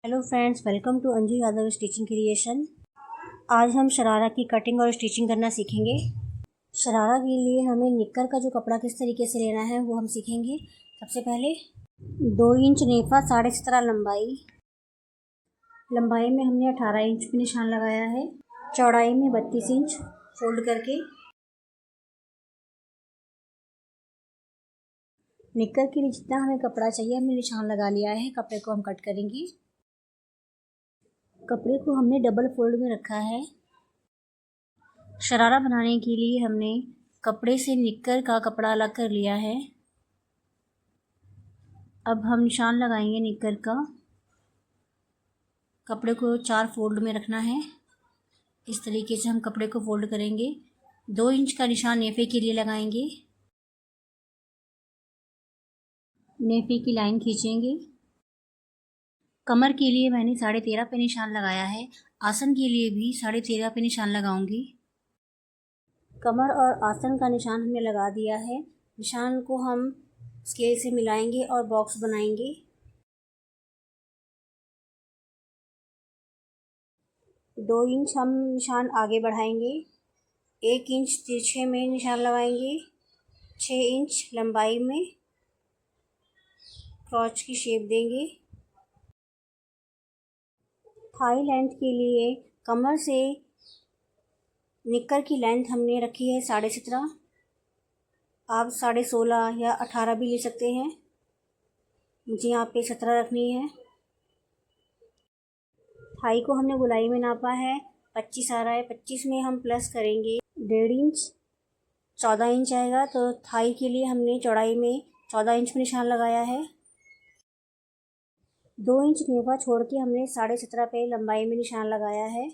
Hello friends, welcome to Anju Yadav stitching creation. आज हम शरारा की कटिंग और स्टिचिंग करना सीखेंगे। शरारा के लिए हमें निक्कर का जो कपड़ा किस तरीके से लेना है वो हम सीखेंगे। सबसे पहले 2 इंच नेफा, 17.5 लंबाई में हमने 18 इंच पे निशान लगाया है। चौड़ाई में 32 इंच फोल्ड करके निक्कर के लिए जितना हमें कपड़ा चाहिए हमने निशान लगा लिया है। कपड़े को हम कट करेंगे। कपड़े को हमने डबल फोल्ड में रखा है। शरारा बनाने के लिए हमने कपड़े से निक्कर का कपड़ा अलग कर लिया है। अब हम निशान लगाएंगे निक्कर का। कपड़े को 4 फोल्ड में रखना है। इस तरीके से हम कपड़े को फोल्ड करेंगे। 2 इंच का निशान नेफे के लिए लगाएंगे। नेफे की लाइन खींचेंगे। कमर के लिए मैंने 13.5 पे निशान लगाया है। आसन के लिए भी 13.5 पे निशान लगाऊंगी। कमर और आसन का निशान हमने लगा दिया है। निशान को हम स्केल से मिलाएंगे और बॉक्स बनाएंगे। 2 इंच हम निशान आगे बढ़ाएंगे। 1 इंच तिरछे में निशान लगाएंगे। 6 इंच लंबाई में क्रॉच की शेप देंगे। थाई लेंथ के लिए कमर से निक्कर की लेंथ हमने रखी है 17.5। आप 16.5 या 18 भी ले सकते हैं। मुझे यहाँ पे 17 रखनी है। थाई को हमने गोलाई में नापा है। 25 आ रहा है। 25 में हम प्लस करेंगे 1.5 इंच। 14 इंच आएगा। तो थाई के लिए हमने चौड़ाई में 14 इंच में निशान लगाया है। 2 इंच नेफा छोड़ के हमने 17.5 पे लंबाई में निशान लगाया है।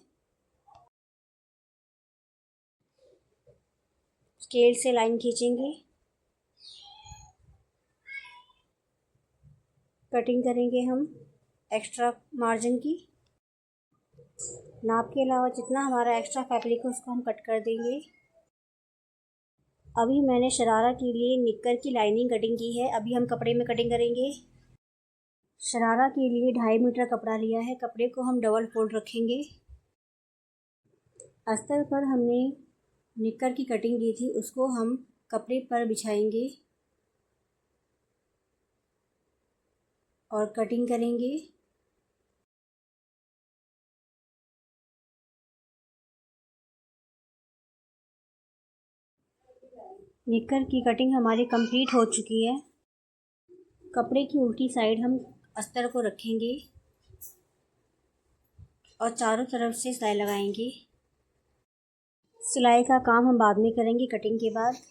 स्केल से लाइन खींचेंगे। कटिंग करेंगे हम एक्स्ट्रा मार्जिन की। नाप के अलावा जितना हमारा एक्स्ट्रा फैब्रिक है उसको हम कट कर देंगे। अभी मैंने शरारा के लिए निक्कर की लाइनिंग कटिंग की है। अभी हम कपड़े में कटिंग करेंगे। शरारा के लिए 2.5 मीटर कपड़ा लिया है। कपड़े को हम डबल फोल्ड रखेंगे। अस्तर पर हमने निक्कर की कटिंग की थी उसको हम कपड़े पर बिछाएंगे और कटिंग करेंगे। निक्कर की कटिंग हमारी कंप्लीट हो चुकी है। कपड़े की उल्टी साइड हम अस्तर को रखेंगे और चारों तरफ से सिलाई लगाएंगे। सिलाई का काम हम बाद में करेंगे कटिंग के बाद।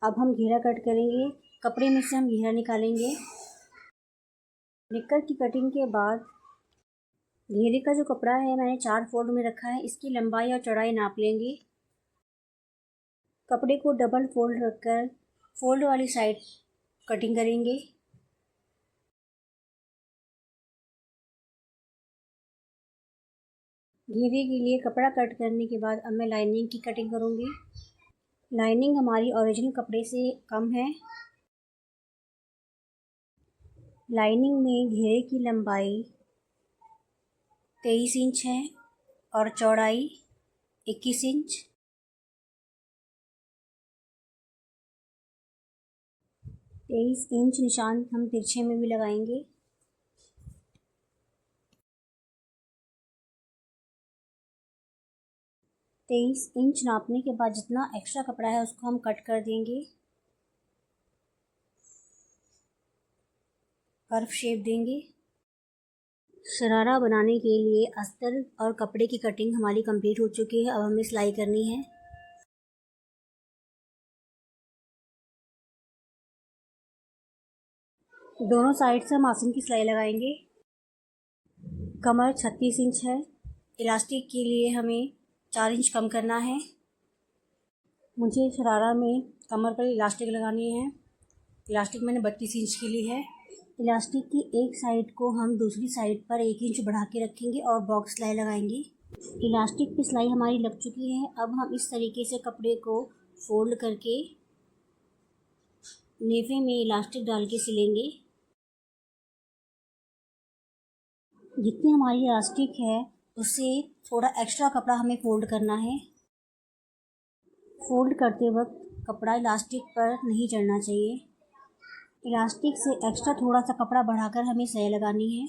अब हम घेरा कट करेंगे। कपड़े में से हम घेरा निकालेंगे। निक्कर की कटिंग के बाद घेरे का जो कपड़ा है मैंने 4 फोल्ड में रखा है। इसकी लंबाई और चौड़ाई नाप लेंगे। कपड़े को डबल फोल्ड रखकर फोल्ड वाली साइड कटिंग करेंगे। घेरे के लिए कपड़ा कट करने के बाद अब मैं लाइनिंग की कटिंग करूँगी। लाइनिंग हमारी ओरिजिनल कपड़े से कम है। लाइनिंग में घेरे की लंबाई 23 इंच है और चौड़ाई 21 इंच। 23 इंच निशान हम तिरछे में भी लगाएंगे। 23 इंच नापने के बाद जितना एक्स्ट्रा कपड़ा है उसको हम कट कर देंगे। कर्व शेप देंगे। शरारा बनाने के लिए अस्तर और कपड़े की कटिंग हमारी कंप्लीट हो चुकी है। अब हमें सिलाई करनी है। दोनों साइड से हम आसन की सिलाई लगाएंगे। कमर 36 इंच है। इलास्टिक के लिए हमें 4 इंच कम करना है। मुझे शरारा में कमर पर इलास्टिक लगानी है। इलास्टिक मैंने 32 इंच की ली है। इलास्टिक की एक साइड को हम दूसरी साइड पर 1 इंच बढ़ा के रखेंगे और बॉक्स सिलाई लगाएंगे। इलास्टिक की सिलाई हमारी लग चुकी है। अब हम इस तरीके से कपड़े को फोल्ड करके नेफे में इलास्टिक डाल के सिलेंगे। जितनी हमारी इलास्टिक है उससे थोड़ा एक्स्ट्रा कपड़ा हमें फोल्ड करना है। फोल्ड करते वक्त कपड़ा इलास्टिक पर नहीं चढ़ना चाहिए। इलास्टिक से एक्स्ट्रा थोड़ा सा कपड़ा बढ़ाकर हमें सिलाई लगानी है।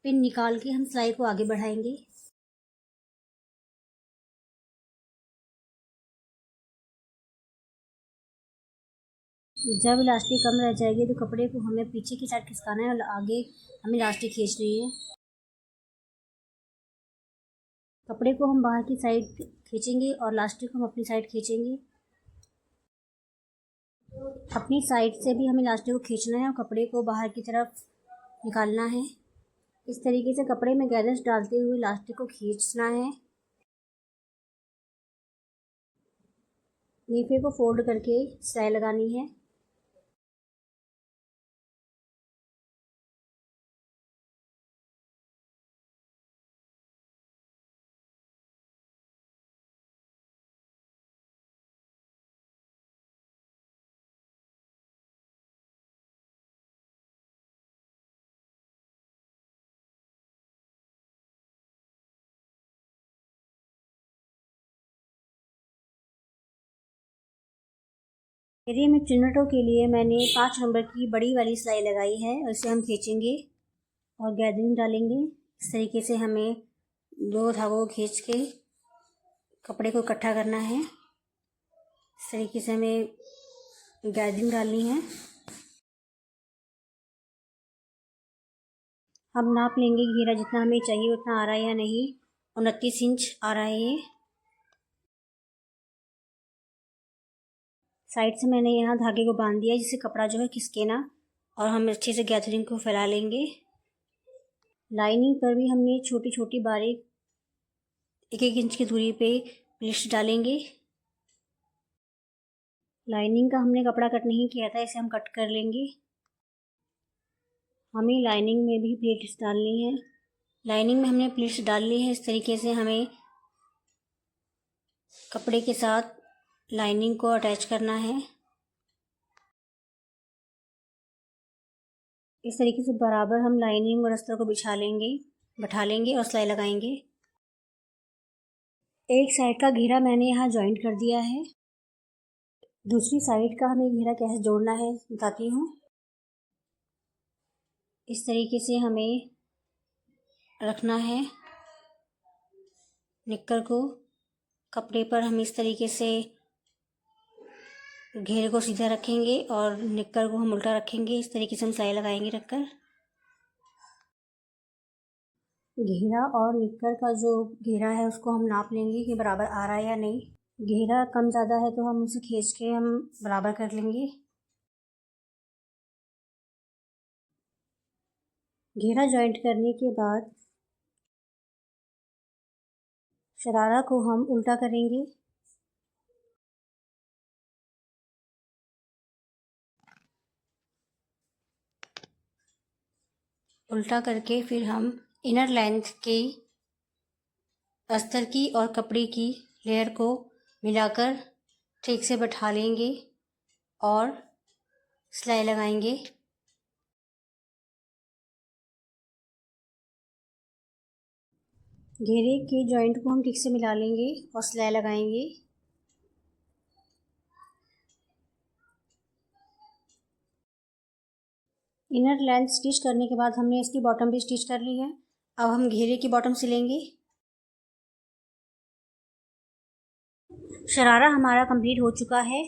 पिन निकाल के हम सिलाई को आगे बढ़ाएंगे। जब इलास्टिक कम रह जाएगी तो कपड़े को हमें पीछे की साइड खिसकाना है और आगे हमें इलास्टिक खींचनी है। कपड़े को हम बाहर की साइड खींचेंगे और इलास्टिक को हम अपनी साइड खींचेंगे। अपनी साइड से भी हमें इलास्टिक को खींचना है और कपड़े को बाहर की तरफ निकालना है। इस तरीके से कपड़े में गैदर्स डालते हुए इलास्टिक को खींचना है। नीफे को फोल्ड करके सिलाई लगानी है। एरिया में चुन्नटों के लिए मैंने 5 नंबर की बड़ी वाली सिलाई लगाई है और इसे हम खींचेंगे और गैदरिंग डालेंगे। इस तरीके से हमें 2 धागों को खींच के कपड़े को इकट्ठा करना है। इस तरीके से हमें गैदरिंग डालनी है। अब नाप लेंगे घेरा जितना हमें चाहिए उतना आ रहा है या नहीं। 29 इंच आ रहा है ये। साइड से मैंने यहाँ धागे को बांध दिया जिससे कपड़ा जो है खिसके ना, और हम अच्छे से गैदरिंग को फैला लेंगे। लाइनिंग पर भी हमने छोटी छोटी बारीक 1-1 इंच की दूरी पे प्लीट्स डालेंगे। लाइनिंग का हमने कपड़ा कट नहीं किया था, इसे हम कट कर लेंगे। हमें लाइनिंग में भी प्लीट्स डालनी है। लाइनिंग में हमने प्लीट्स डाल ली है। इस तरीके से हमें कपड़े के साथ लाइनिंग को अटैच करना है। इस तरीके से बराबर हम लाइनिंग और अस्तर को बिछा लेंगे, बैठा लेंगे और सिलाई लगाएंगे। एक साइड का घेरा मैंने यहाँ जॉइंट कर दिया है। दूसरी साइड का हमें घेरा कैसे जोड़ना है बताती हूँ। इस तरीके से हमें रखना है निक्कर को। कपड़े पर हम इस तरीके से घेरे को सीधा रखेंगे और निक्कर को हम उल्टा रखेंगे। इस तरीके से हम सिलाई लगाएंगे रखकर। घेरा और निक्कर का जो घेरा है उसको हम नाप लेंगे कि बराबर आ रहा है या नहीं। घेरा कम ज़्यादा है तो हम उसे खींच के हम बराबर कर लेंगे। घेरा जॉइंट करने के बाद शरारा को हम उल्टा करेंगे। उल्टा करके फिर हम इनर लेंथ की अस्तर की और कपड़े की लेयर को मिलाकर ठीक से बैठा लेंगे और सिलाई लगाएंगे। घेरे के जॉइंट को हम ठीक से मिला लेंगे और सिलाई लगाएंगे। इनर लेंथ स्टिच करने के बाद हमने इसकी बॉटम भी स्टिच कर ली है। अब हम घेरे की बॉटम सिलेंगे। शरारा हमारा कंप्लीट हो चुका है।